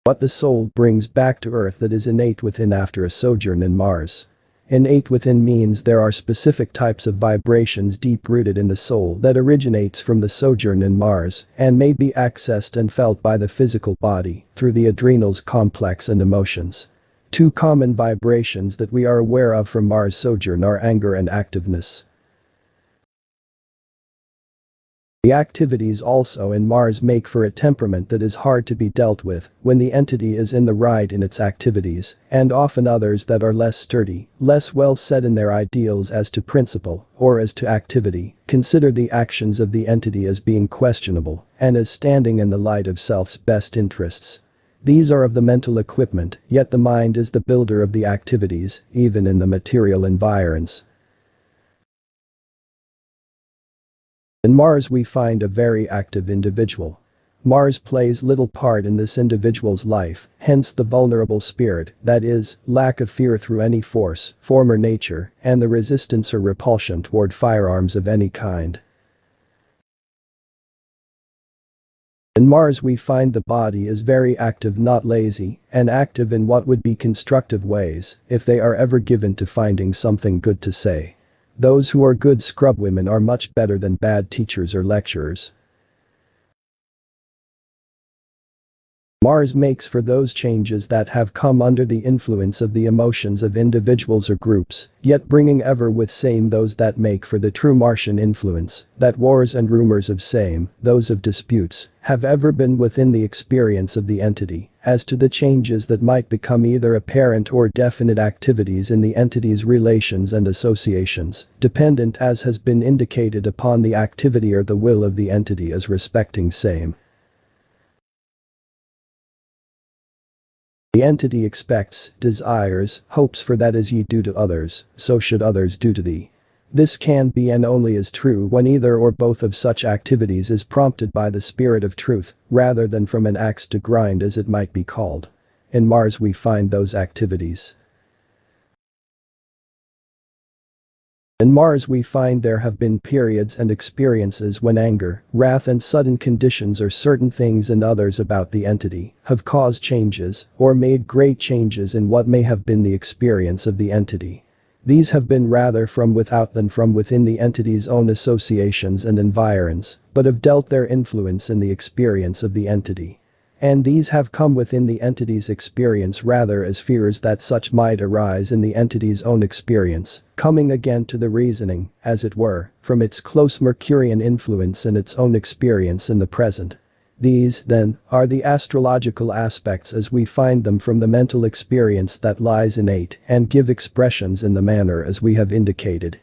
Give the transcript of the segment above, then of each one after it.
What the soul brings back to earth that is innate within after a sojourn in Mars. Innate within means there are specific types of vibrations deep-rooted in the soul that originates from the sojourn in Mars and may be accessed and felt by the physical body through the adrenals complex and emotions. Two common vibrations that we are aware of from Mars sojourn are anger and activeness. The activities also in Mars make for a temperament that is hard to be dealt with when the entity is in the right in its activities, and often others that are less sturdy, less well set in their ideals as to principle or as to activity, consider the actions of the entity as being questionable and as standing in the light of self's best interests. These are of the mental equipment, yet the mind is the builder of the activities, even in the material environs. In Mars we find a very active individual. Mars plays little part in this individual's life, hence the vulnerable spirit, that is, lack of fear through any force, form or nature, and the resistance or repulsion toward firearms of any kind. In Mars we find the body is very active, not lazy, and active in what would be constructive ways, if they are ever given to finding something good to say. Those who are good scrubwomen are much better than bad teachers or lecturers. Mars makes for those changes that have come under the influence of the emotions of individuals or groups, yet bringing ever with same those that make for the true Martian influence, that wars and rumors of same, those of disputes, have ever been within the experience of the entity, as to the changes that might become either apparent or definite activities in the entity's relations and associations, dependent as has been indicated upon the activity or the will of the entity as respecting same. The entity expects, desires, hopes for that as ye do to others, so should others do to thee. This can be and only is true when either or both of such activities is prompted by the spirit of truth, rather than from an axe to grind as it might be called. In Mars we find those activities. In Mars we find there have been periods and experiences when anger, wrath and sudden conditions or certain things and others about the entity have caused changes or made great changes in what may have been the experience of the entity. These have been rather from without than from within the entity's own associations and environs, but have dealt their influence in the experience of the entity. And these have come within the entity's experience rather as fears that such might arise in the entity's own experience, coming again to the reasoning, as it were, from its close Mercurian influence in its own experience in the present. These, then, are the astrological aspects as we find them from the mental experience that lies innate and give expressions in the manner as we have indicated.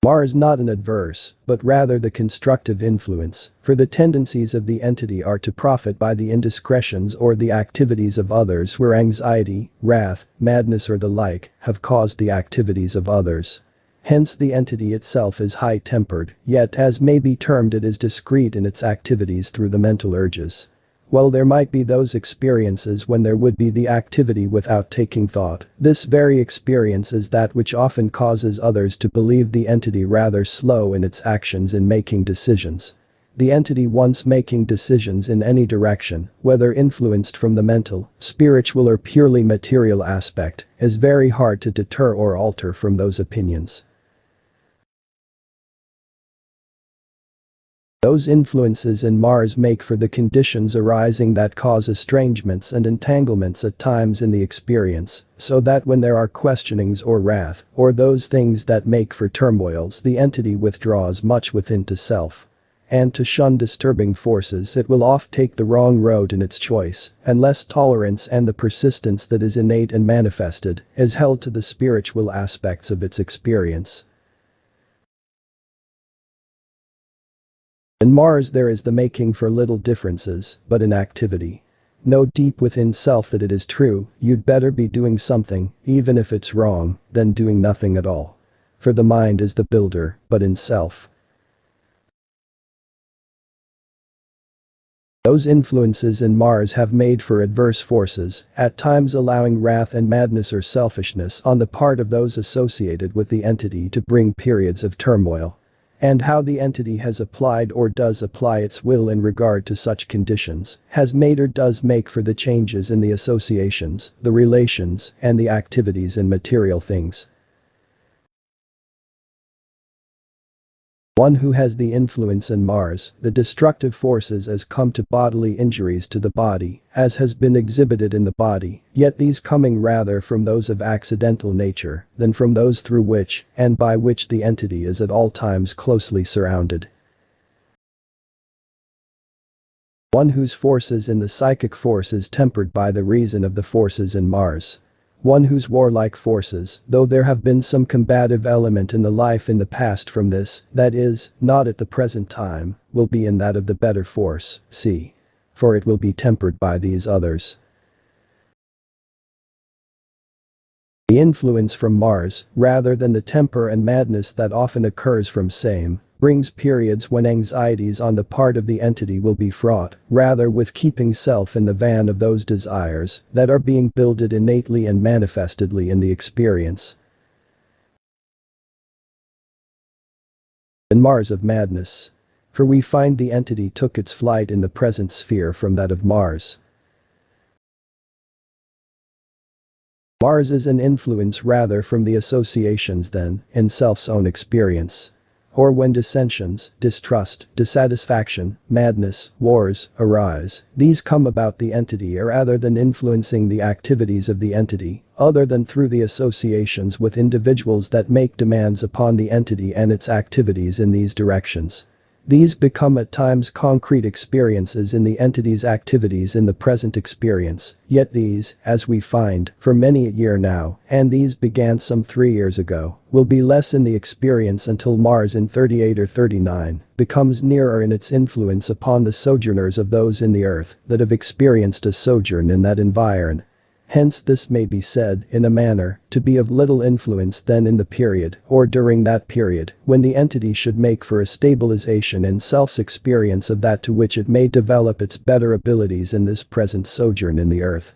Mars not an adverse, but rather the constructive influence, for the tendencies of the entity are to profit by the indiscretions or the activities of others where anxiety, wrath, madness or the like have caused the activities of others. Hence the entity itself is high-tempered, yet as may be termed it is discreet in its activities through the mental urges. While there might be those experiences when there would be the activity without taking thought, this very experience is that which often causes others to believe the entity rather slow in its actions in making decisions. The entity once making decisions in any direction, whether influenced from the mental, spiritual or purely material aspect, is very hard to deter or alter from those opinions. Those influences in Mars make for the conditions arising that cause estrangements and entanglements at times in the experience, so that when there are questionings or wrath, or those things that make for turmoils the entity withdraws much within to self. And to shun disturbing forces it will oft take the wrong road in its choice, and less tolerance and the persistence that is innate and manifested is held to the spiritual aspects of its experience. In Mars there is the making for little differences, but in activity. Know deep within self that it is true, you'd better be doing something, even if it's wrong, than doing nothing at all. For the mind is the builder, but in self. Those influences in Mars have made for adverse forces, at times allowing wrath and madness or selfishness on the part of those associated with the entity to bring periods of turmoil. And how the entity has applied or does apply its will in regard to such conditions, has made or does make for the changes in the associations, the relations, and the activities in material things. One who has the influence in Mars, the destructive forces as come to bodily injuries to the body, as has been exhibited in the body, yet these coming rather from those of accidental nature than from those through which and by which the entity is at all times closely surrounded. One whose forces in the psychic force is tempered by the reason of the forces in Mars. One whose warlike forces, though there have been some combative element in the life in the past from this, that is, not at the present time, will be in that of the better force, see. For it will be tempered by these others. The influence from Mars, rather than the temper and madness that often occurs from same, brings periods when anxieties on the part of the entity will be fraught, rather with keeping self in the van of those desires that are being builded innately and manifestedly in the experience. In Mars of madness. For we find the entity took its flight in the present sphere from that of Mars. Mars is an influence rather from the associations than in self's own experience. Or when dissensions, distrust, dissatisfaction, madness, wars, arise, these come about the entity rather than influencing the activities of the entity, other than through the associations with individuals that make demands upon the entity and its activities in these directions. These become at times concrete experiences in the entity's activities in the present experience, yet these, as we find, for many a year now, and these began some 3 years ago, will be less in the experience until Mars in 38 or 39 becomes nearer in its influence upon the sojourners of those in the earth that have experienced a sojourn in that environ. Hence this may be said, in a manner, to be of little influence then in the period, or during that period, when the entity should make for a stabilization in self's experience of that to which it may develop its better abilities in this present sojourn in the earth.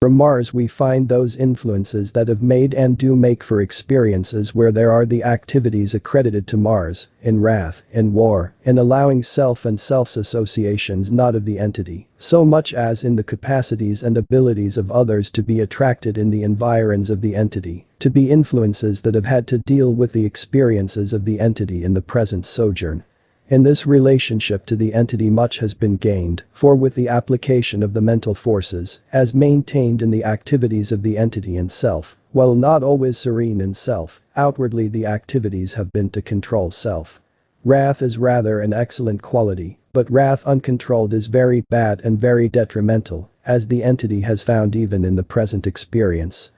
From Mars we find those influences that have made and do make for experiences where there are the activities accredited to Mars, in wrath, in war, in allowing self and self's associations not of the entity, so much as in the capacities and abilities of others to be attracted in the environs of the entity, to be influences that have had to deal with the experiences of the entity in the present sojourn. In this relationship to the entity much has been gained, for with the application of the mental forces, as maintained in the activities of the entity in self, while not always serene in self, outwardly the activities have been to control self. Wrath is rather an excellent quality, but wrath uncontrolled is very bad and very detrimental, as the entity has found even in the present experience.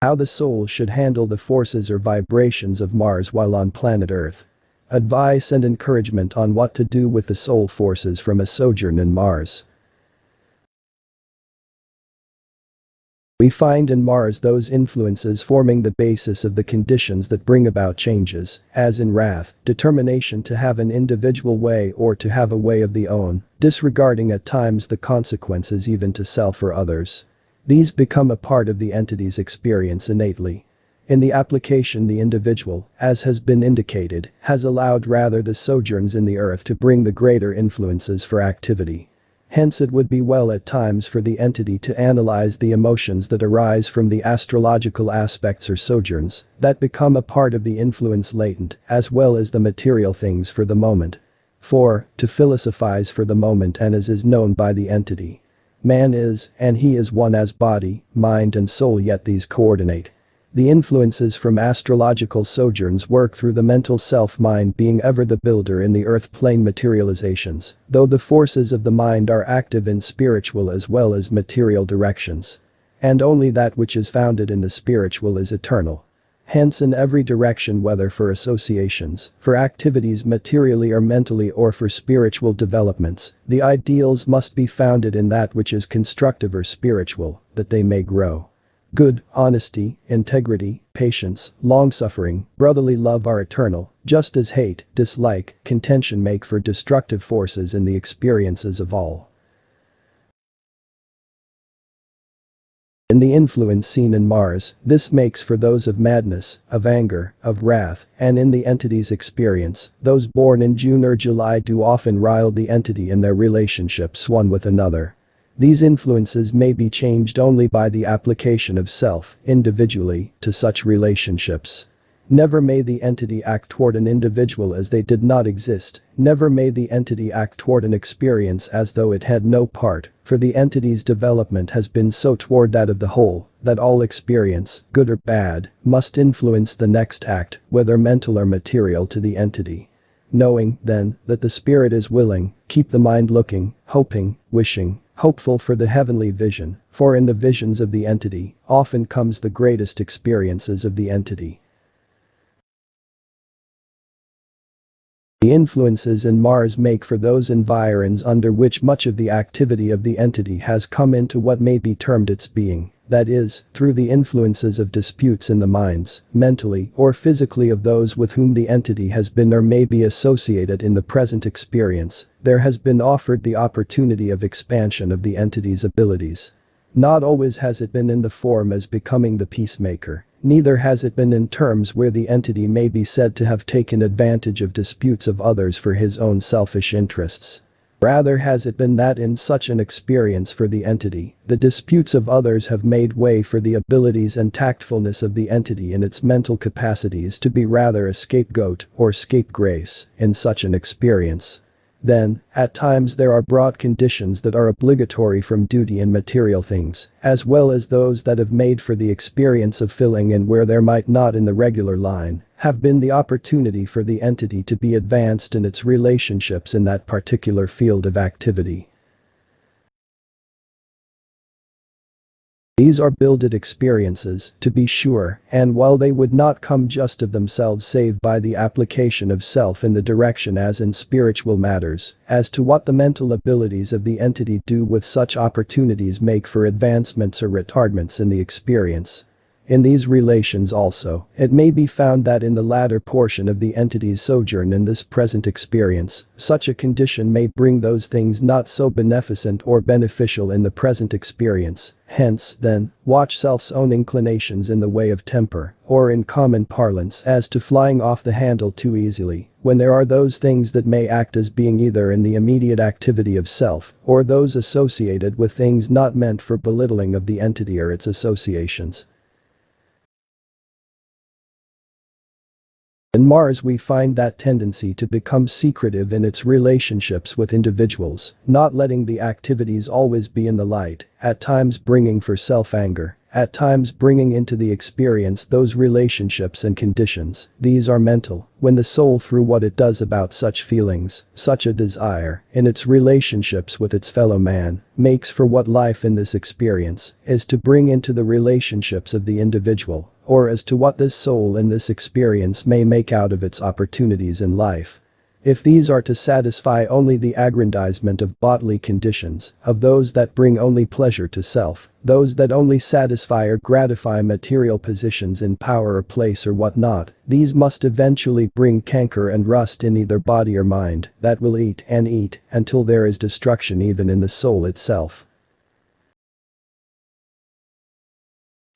How the soul should handle the forces or vibrations of Mars while on planet Earth. Advice and encouragement on what to do with the soul forces from a sojourn in Mars. We find in Mars those influences forming the basis of the conditions that bring about changes, as in wrath, determination to have an individual way or to have a way of the own, disregarding at times the consequences even to self or others. These become a part of the entity's experience innately. In the application the individual, as has been indicated, has allowed rather the sojourns in the earth to bring the greater influences for activity. Hence it would be well at times for the entity to analyze the emotions that arise from the astrological aspects or sojourns that become a part of the influence latent as well as the material things for the moment. For, to philosophize for the moment and as is known by the entity. Man is, and he is one as body, mind and soul yet these coordinate. The influences from astrological sojourns work through the mental self-mind being ever the builder in the earth plane materializations, though the forces of the mind are active in spiritual as well as material directions. And only that which is founded in the spiritual is eternal. Hence in every direction whether for associations, for activities materially or mentally or for spiritual developments, the ideals must be founded in that which is constructive or spiritual, that they may grow. Good, honesty, integrity, patience, long-suffering, brotherly love are eternal, just as hate, dislike, contention make for destructive forces in the experiences of all. In the influence seen in Mars, this makes for those of madness, of anger, of wrath, and in the entity's experience, those born in June or July do often rile the entity in their relationships one with another. These influences may be changed only by the application of self, individually, to such relationships. Never may the entity act toward an individual as they did not exist, never may the entity act toward an experience as though it had no part, for the entity's development has been so toward that of the whole, that all experience, good or bad, must influence the next act, whether mental or material to the entity. Knowing, then, that the spirit is willing, keep the mind looking, hoping, wishing, hopeful for the heavenly vision, for in the visions of the entity, often comes the greatest experiences of the entity. The influences in Mars make for those environs under which much of the activity of the entity has come into what may be termed its being, that is, through the influences of disputes in the minds, mentally or physically of those with whom the entity has been or may be associated in the present experience, there has been offered the opportunity of expansion of the entity's abilities. Not always has it been in the form as becoming the peacemaker. Neither has it been in terms where the entity may be said to have taken advantage of disputes of others for his own selfish interests. Rather has it been that in such an experience for the entity, the disputes of others have made way for the abilities and tactfulness of the entity in its mental capacities to be rather a scapegoat or scapegrace in such an experience. Then, at times there are brought conditions that are obligatory from duty in material things, as well as those that have made for the experience of filling in where there might not in the regular line have been the opportunity for the entity to be advanced in its relationships in that particular field of activity. These are builded experiences, to be sure, and while they would not come just of themselves save by the application of self in the direction as in spiritual matters, as to what the mental abilities of the entity do with such opportunities make for advancements or retardments in the experience. In these relations also, it may be found that in the latter portion of the entity's sojourn in this present experience, such a condition may bring those things not so beneficent or beneficial in the present experience. Hence, then, watch self's own inclinations in the way of temper, or in common parlance as to flying off the handle too easily, when there are those things that may act as being either in the immediate activity of self, or those associated with things not meant for belittling of the entity or its associations. In Mars we find that tendency to become secretive in its relationships with individuals, not letting the activities always be in the light, at times bringing for self-anger, at times bringing into the experience those relationships and conditions. These are mental, when the soul through what it does about such feelings, such a desire, in its relationships with its fellow man, makes for what life in this experience is to bring into the relationships of the individual, or as to what this soul in this experience may make out of its opportunities in life. If these are to satisfy only the aggrandizement of bodily conditions, of those that bring only pleasure to self, those that only satisfy or gratify material positions in power or place or whatnot, these must eventually bring canker and rust in either body or mind that will eat until there is destruction even in the soul itself.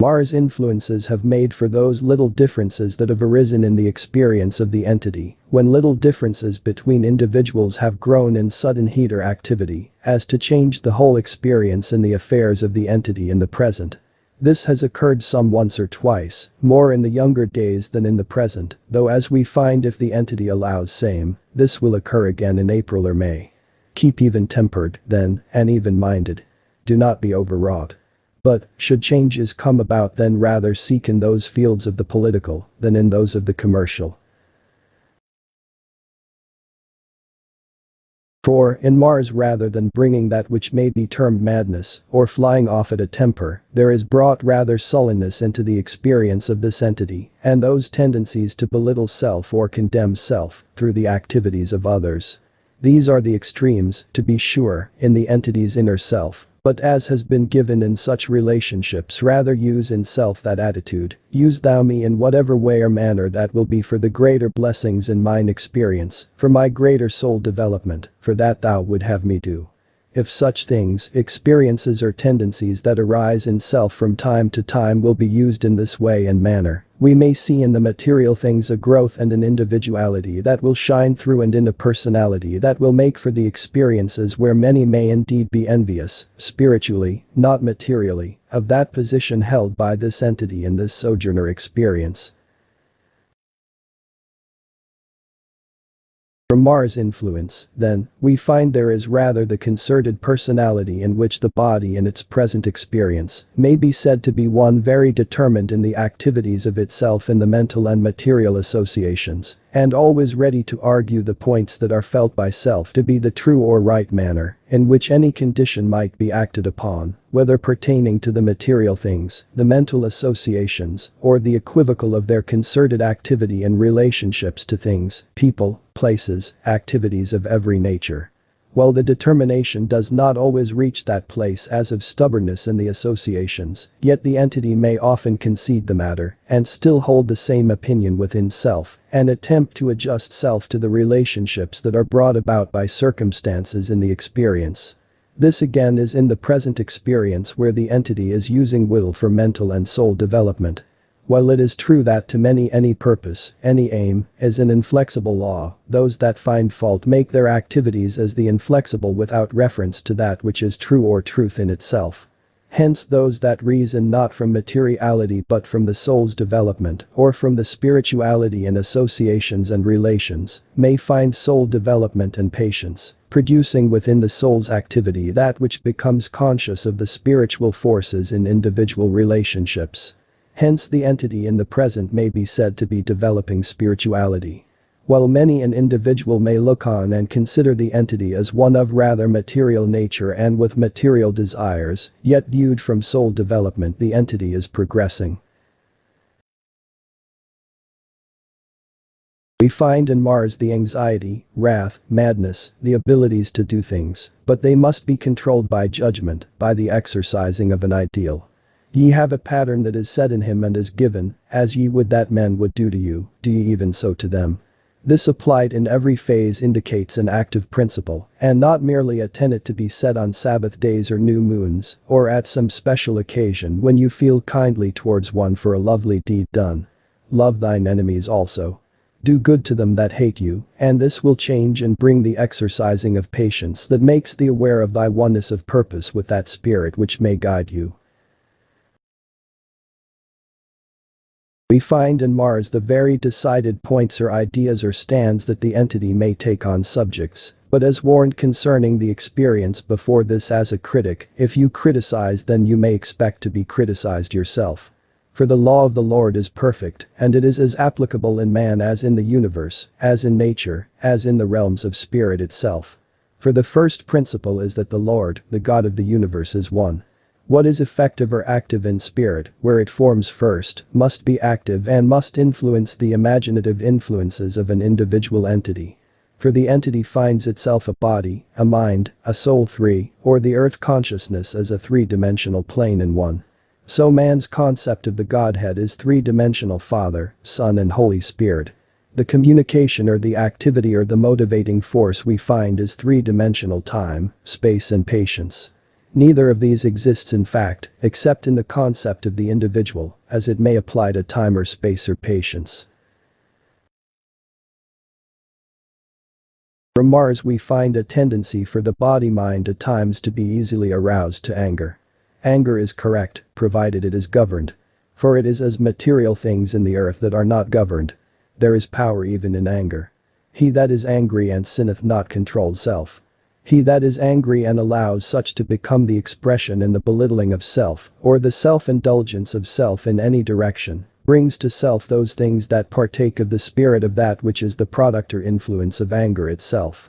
Mars' influences have made for those little differences that have arisen in the experience of the entity, when little differences between individuals have grown in sudden heat or activity, as to change the whole experience in the affairs of the entity in the present. This has occurred some once or twice, more in the younger days than in the present, though as we find if the entity allows same, this will occur again in April or May. Keep even-tempered, then, and even-minded. Do not be overwrought. But, should changes come about then rather seek in those fields of the political than in those of the commercial. For, in Mars rather than bringing that which may be termed madness, or flying off at a temper, there is brought rather sullenness into the experience of this entity, and those tendencies to belittle self or condemn self, through the activities of others. These are the extremes, to be sure, in the entity's inner self. But as has been given in such relationships rather use in self that attitude, use thou me in whatever way or manner that will be for the greater blessings in mine experience, for my greater soul development, for that thou would have me do. if such things, experiences or tendencies that arise in self from time to time will be used in this way and manner, we may see in the material things a growth and an individuality that will shine through and in a personality that will make for the experiences where many may indeed be envious, spiritually, not materially, of that position held by this entity in this sojourner experience. From Mars' influence, then, we find there is rather the concerted personality in which the body in its present experience may be said to be one very determined in the activities of itself in the mental and material associations, and always ready to argue the points that are felt by self to be the true or right manner in which any condition might be acted upon, whether pertaining to the material things, the mental associations, or the equivocal of their concerted activity in relationships to things, people, places, activities of every nature. While the determination does not always reach that place as of stubbornness in the associations, yet the entity may often concede the matter and still hold the same opinion within self and attempt to adjust self to the relationships that are brought about by circumstances in the experience. This again is in the present experience where the entity is using will for mental and soul development. While it is true that to many any purpose, any aim, is an inflexible law, those that find fault make their activities as the inflexible without reference to that which is true or truth in itself. Hence those that reason not from materiality but from the soul's development or from the spirituality in associations and relations may find soul development and patience, producing within the soul's activity that which becomes conscious of the spiritual forces in individual relationships. Hence the entity in the present may be said to be developing spirituality. While many an individual may look on and consider the entity as one of rather material nature and with material desires, yet viewed from soul development the entity is progressing. We find in Mars the anxiety, wrath, madness, the abilities to do things, but they must be controlled by judgment, by the exercising of an ideal. Ye have a pattern that is set in him and is given, as ye would that men would do to you, do ye even so to them. This applied in every phase indicates an active principle, and not merely a tenet to be said on Sabbath days or new moons, or at some special occasion when you feel kindly towards one for a lovely deed done. Love thine enemies also. Do good to them that hate you, and this will change and bring the exercising of patience that makes thee aware of thy oneness of purpose with that spirit which may guide you. We find in Mars the very decided points or ideas or stands that the entity may take on subjects, but as warned concerning the experience before this as a critic, if you criticize then you may expect to be criticized yourself. For the law of the Lord is perfect, and it is as applicable in man as in the universe, as in nature, as in the realms of spirit itself. For the first principle is that the Lord, the God of the universe is one. What is effective or active in spirit, where it forms first, must be active and must influence the imaginative influences of an individual entity. For the entity finds itself a body, a mind, a soul three, or the earth consciousness as a three-dimensional plane in one. So man's concept of the Godhead is three-dimensional Father, Son and Holy Spirit. The communication or the activity or the motivating force we find is three-dimensional time, space and patience. Neither of these exists in fact, except in the concept of the individual, as it may apply to time or space or patience. From Mars we find a tendency for the body-mind at times to be easily aroused to anger. Anger is correct, provided it is governed. For it is as material things in the earth that are not governed. There is power even in anger. He that is angry and sinneth not controls self. He that is angry and allows such to become the expression and the belittling of self, or the self-indulgence of self in any direction, brings to self those things that partake of the spirit of that which is the product or influence of anger itself.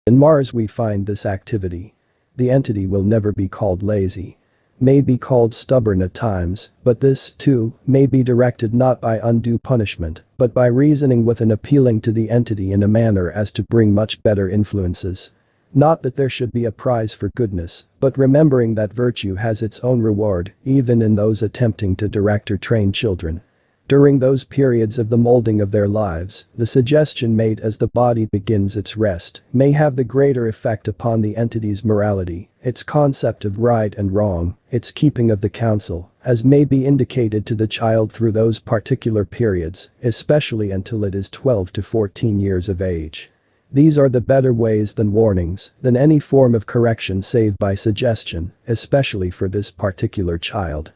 In Mars we find this activity. The entity will never be called lazy. May be called stubborn at times, but this, too, may be directed not by undue punishment, but by reasoning with and appealing to the entity in a manner as to bring much better influences. Not that there should be a prize for goodness, but remembering that virtue has its own reward, even in those attempting to direct or train children. During those periods of the molding of their lives, the suggestion made as the body begins its rest may have the greater effect upon the entity's morality, its concept of right and wrong, its keeping of the counsel, as may be indicated to the child through those particular periods, especially until it is 12 to 14 years of age. These are the better ways than warnings, than any form of correction save by suggestion, especially for this particular child.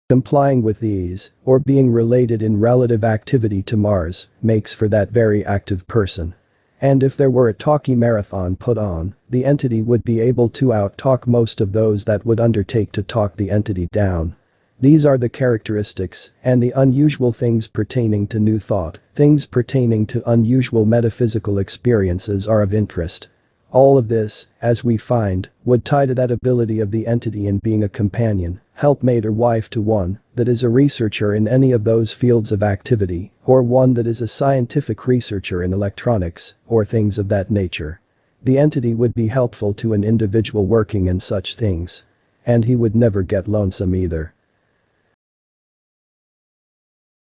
Complying with these, or being related in relative activity to Mars, makes for that very active person. And if there were a talkie marathon put on, the entity would be able to out-talk most of those that would undertake to talk the entity down. These are the characteristics and the unusual things pertaining to new thought, things pertaining to unusual metaphysical experiences are of interest. All of this, as we find, would tie to that ability of the entity in being a companion, helpmate or wife to one that is a researcher in any of those fields of activity, or one that is a scientific researcher in electronics, or things of that nature. The entity would be helpful to an individual working in such things. And he would never get lonesome either.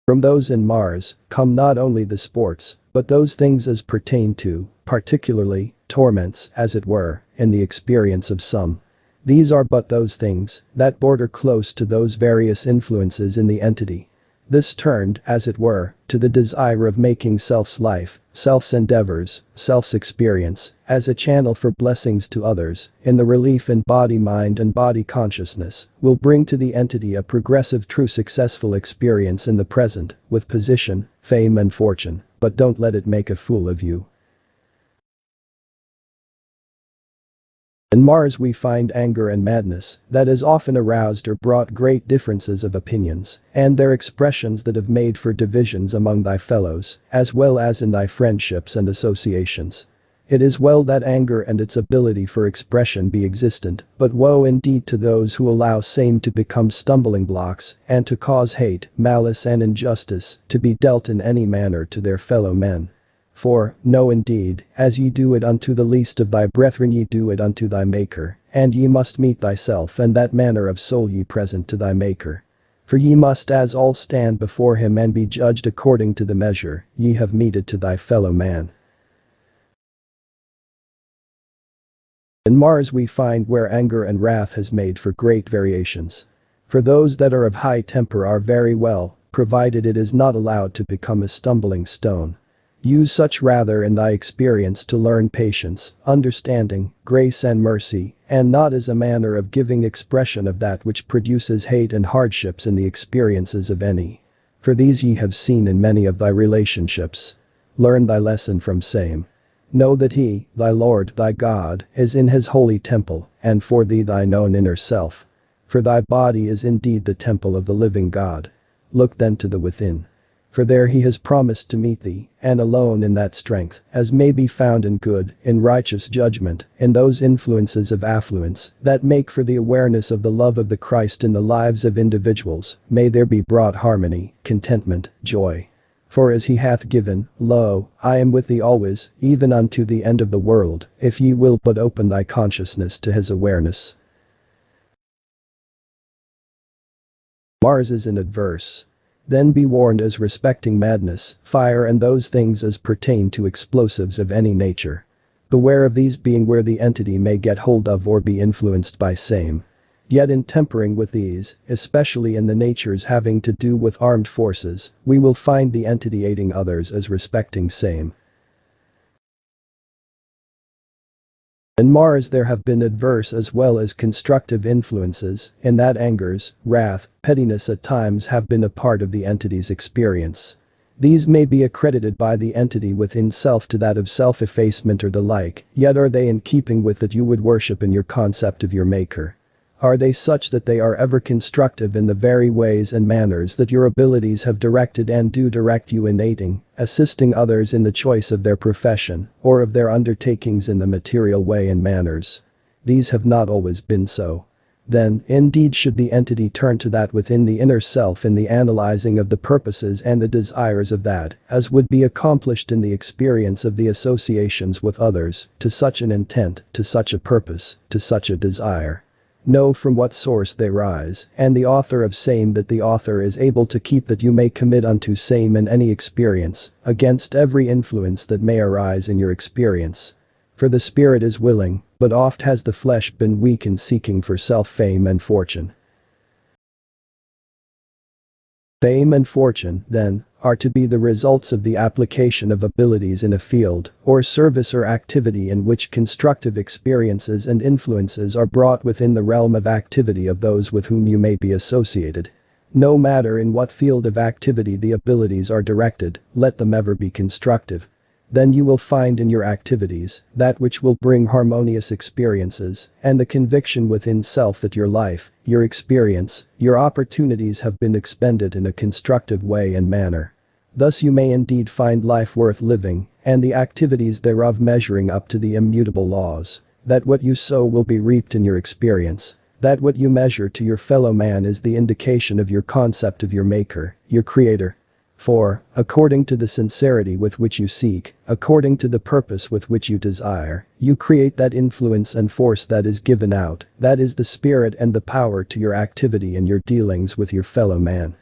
From those in Mars come not only the sports, but those things as pertain to, particularly, torments, as it were, in the experience of some. These are but those things that border close to those various influences in the entity. This turned, as it were, to the desire of making self's life, self's endeavors, self's experience, as a channel for blessings to others, in the relief in body mind and body consciousness, will bring to the entity a progressive true successful experience in the present, with position, fame and fortune, but don't let it make a fool of you. In Mars we find anger and madness that has often aroused or brought great differences of opinions, and their expressions that have made for divisions among thy fellows, as well as in thy friendships and associations. It is well that anger and its ability for expression be existent, but woe indeed to those who allow same to become stumbling blocks and to cause hate, malice and injustice to be dealt in any manner to their fellow men. For, no indeed, as ye do it unto the least of thy brethren ye do it unto thy Maker, and ye must meet thyself and that manner of soul ye present to thy Maker. For ye must as all stand before him and be judged according to the measure ye have meted to thy fellow man. In Mars we find where anger and wrath has made for great variations. For those that are of high temper are very well, provided it is not allowed to become a stumbling stone. Use such rather in thy experience to learn patience, understanding, grace and mercy, and not as a manner of giving expression of that which produces hate and hardships in the experiences of any. For these ye have seen in many of thy relationships. Learn thy lesson from same. Know that he, thy Lord, thy God, is in his holy temple, and for thee thine own inner self. For thy body is indeed the temple of the living God. Look then to the within. For there he has promised to meet thee, and alone in that strength, as may be found in good, in righteous judgment, in those influences of affluence that make for the awareness of the love of the Christ in the lives of individuals, may there be brought harmony, contentment, joy. For as he hath given, lo, I am with thee always, even unto the end of the world, if ye will but open thy consciousness to his awareness. Mars is in adverse. Then be warned as respecting madness, fire and those things as pertain to explosives of any nature. Beware of these being where the entity may get hold of or be influenced by same. Yet in tempering with these, especially in the natures having to do with armed forces, we will find the entity aiding others as respecting same. In Mars there have been adverse as well as constructive influences, in that angers, wrath, pettiness at times have been a part of the entity's experience. These may be accredited by the entity within self to that of self-effacement or the like, yet are they in keeping with that you would worship in your concept of your Maker? Are they such that they are ever constructive in the very ways and manners that your abilities have directed and do direct you in aiding, assisting others in the choice of their profession, or of their undertakings in the material way and manners? These have not always been so. Then, indeed should the entity turn to that within the inner self in the analyzing of the purposes and the desires of that, as would be accomplished in the experience of the associations with others, to such an intent, to such a purpose, to such a desire. know from what source they rise, and the author of same that the author is able to keep that you may commit unto same in any experience, against every influence that may arise in your experience. For the spirit is willing, but oft has the flesh been weak in seeking for self-fame and fortune. Fame and fortune, then, are to be the results of the application of abilities in a field, or service or activity in which constructive experiences and influences are brought within the realm of activity of those with whom you may be associated. No matter in what field of activity the abilities are directed, let them ever be constructive. Then you will find in your activities that which will bring harmonious experiences and the conviction within self that your life, your experience, your opportunities have been expended in a constructive way and manner. Thus you may indeed find life worth living and the activities thereof measuring up to the immutable laws, that what you sow will be reaped in your experience, that what you measure to your fellow man is the indication of your concept of your maker, your creator. For, according to the sincerity with which you seek, according to the purpose with which you desire, you create that influence and force that is given out, that is the spirit and the power to your activity and your dealings with your fellow man.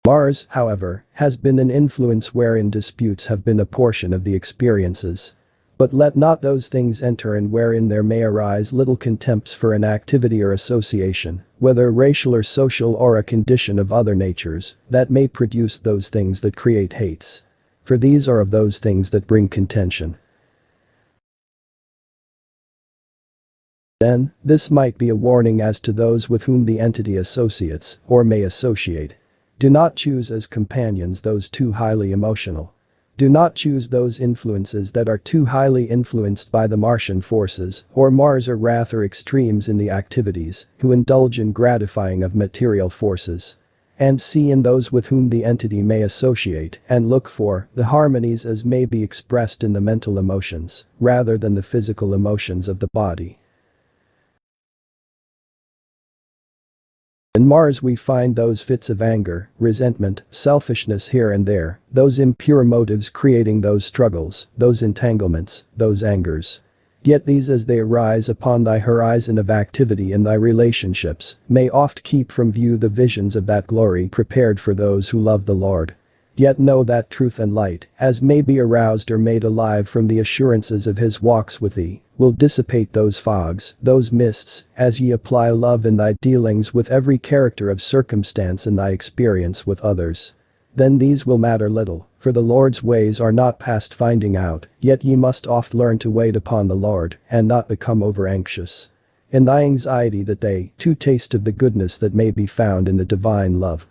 Mars, however, has been an influence wherein disputes have been a portion of the experiences. But let not those things enter in wherein there may arise little contempts for an activity or association, whether racial or social or a condition of other natures, that may produce those things that create hates. For these are of those things that bring contention. Then, this might be a warning as to those with whom the entity associates, or may associate. Do not choose as companions those too highly emotional. Do not choose those influences that are too highly influenced by the Martian forces, or Mars or wrath or extremes in the activities, who indulge in gratifying of material forces. And see in those with whom the entity may associate and look for the harmonies as may be expressed in the mental emotions, rather than the physical emotions of the body. In Mars we find those fits of anger, resentment, selfishness here and there, those impure motives creating those struggles, those entanglements, those angers. Yet these as they arise upon thy horizon of activity in thy relationships, may oft keep from view the visions of that glory prepared for those who love the Lord. Yet know that truth and light, as may be aroused or made alive from the assurances of his walks with thee, will dissipate those fogs, those mists, as ye apply love in thy dealings with every character of circumstance in thy experience with others. Then these will matter little, for the Lord's ways are not past finding out, yet ye must oft learn to wait upon the Lord, and not become over-anxious in thy anxiety that they, too, taste of the goodness that may be found in the divine love.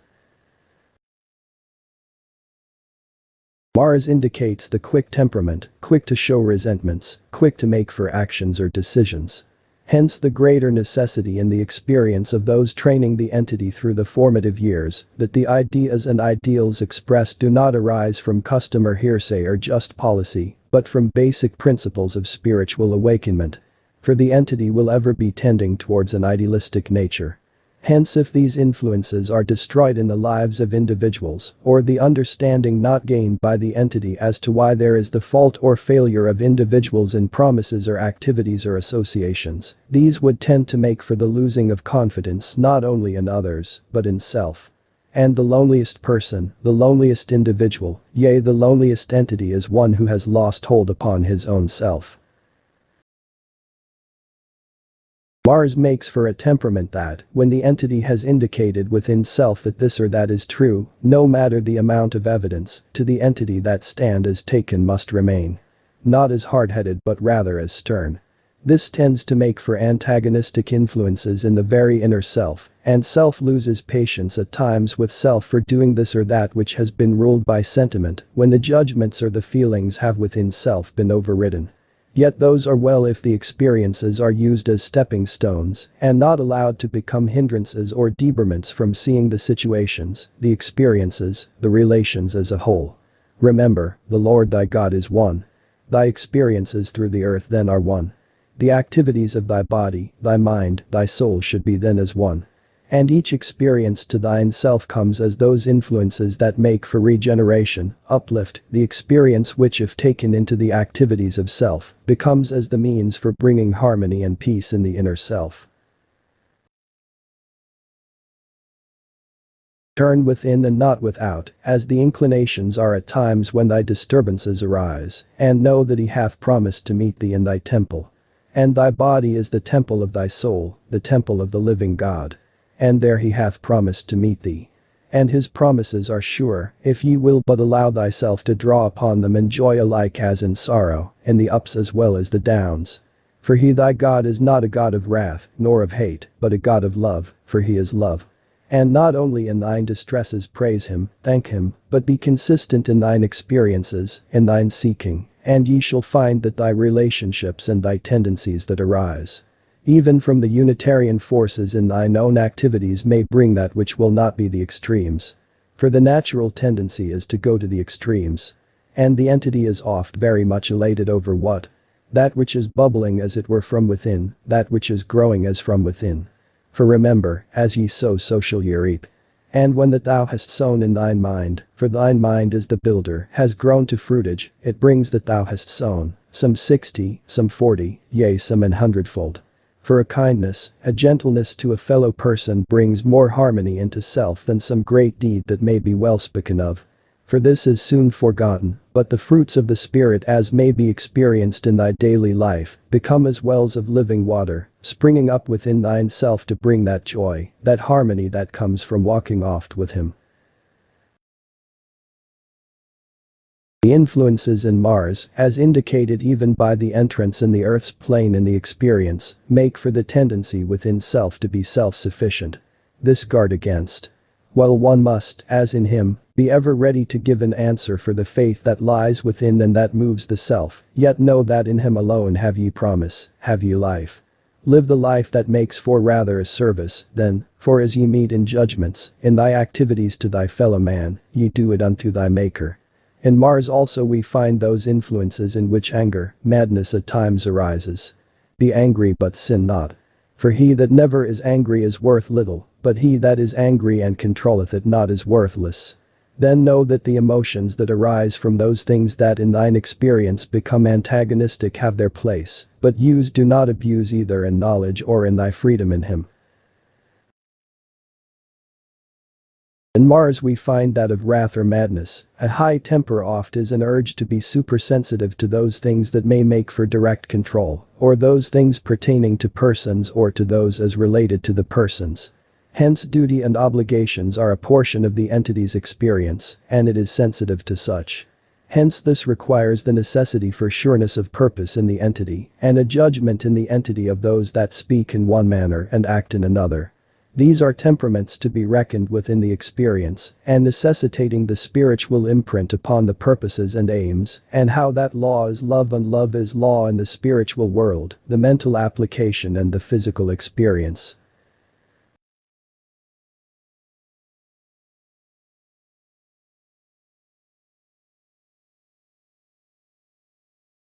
Mars indicates the quick temperament, quick to show resentments, quick to make for actions or decisions. Hence the greater necessity in the experience of those training the entity through the formative years, that the ideas and ideals expressed do not arise from custom or hearsay or just policy, but from basic principles of spiritual awakenment. For the entity will ever be tending towards an idealistic nature. Hence if these influences are destroyed in the lives of individuals, or the understanding not gained by the entity as to why there is the fault or failure of individuals in promises or activities or associations, these would tend to make for the losing of confidence not only in others, but in self. And the loneliest person, the loneliest individual, yea the loneliest entity is one who has lost hold upon his own self. Mars makes for a temperament that, when the entity has indicated within self that this or that is true, no matter the amount of evidence, to the entity that stand as taken must remain. Not as hard-headed but rather as stern. This tends to make for antagonistic influences in the very inner self, and self loses patience at times with self for doing this or that which has been ruled by sentiment, when the judgments or the feelings have within self been overridden. Yet those are well if the experiences are used as stepping stones and not allowed to become hindrances or debarments from seeing the situations, the experiences, the relations as a whole. Remember, the Lord thy God is one. Thy experiences through the earth then are one. The activities of thy body, thy mind, thy soul should be then as one. And each experience to thine self comes as those influences that make for regeneration, uplift, the experience which if taken into the activities of self, becomes as the means for bringing harmony and peace in the inner self. Turn within and not without, as the inclinations are at times when thy disturbances arise, and know that he hath promised to meet thee in thy temple. And thy body is the temple of thy soul, the temple of the living God. And there he hath promised to meet thee. And his promises are sure, if ye will but allow thyself to draw upon them in joy alike as in sorrow, in the ups as well as the downs. For he thy God is not a God of wrath, nor of hate, but a God of love, for he is love. And not only in thine distresses praise him, thank him, but be consistent in thine experiences, in thine seeking, and ye shall find that thy relationships and thy tendencies that arise even from the Unitarian forces in thine own activities may bring that which will not be the extremes. For the natural tendency is to go to the extremes. And the entity is oft very much elated over what? That which is bubbling as it were from within, that which is growing as from within. For remember, as ye sow so shall ye reap. And when that thou hast sown in thine mind, for thine mind is the builder, has grown to fruitage, it brings that thou hast sown, some 60, some 40, yea some an hundredfold. For a kindness, a gentleness to a fellow person brings more harmony into self than some great deed that may be well spoken of. For this is soon forgotten, but the fruits of the Spirit as may be experienced in thy daily life, become as wells of living water, springing up within thine self to bring that joy, that harmony that comes from walking oft with him. The influences in Mars, as indicated even by the entrance in the Earth's plane in the experience, make for the tendency within self to be self-sufficient. This guard against. Well, one must, as in him, be ever ready to give an answer for the faith that lies within and that moves the self, yet know that in him alone have ye promise, have ye life. Live the life that makes for rather a service, than, for as ye meet in judgments, in thy activities to thy fellow man, ye do it unto thy Maker. In Mars also we find those influences in which anger, madness at times arises. Be angry but sin not. For he that never is angry is worth little, but he that is angry and controlleth it not is worthless. Then know that the emotions that arise from those things that in thine experience become antagonistic have their place, but do not abuse either in knowledge or in thy freedom in him. In Mars we find that of wrath or madness, a high temper oft is an urge to be supersensitive to those things that may make for direct control, or those things pertaining to persons or to those as related to the persons. Hence duty and obligations are a portion of the entity's experience, and it is sensitive to such. Hence this requires the necessity for sureness of purpose in the entity, and a judgment in the entity of those that speak in one manner and act in another. These are temperaments to be reckoned with in the experience, and necessitating the spiritual imprint upon the purposes and aims, and how that law is love and love is law in the spiritual world, the mental application and the physical experience.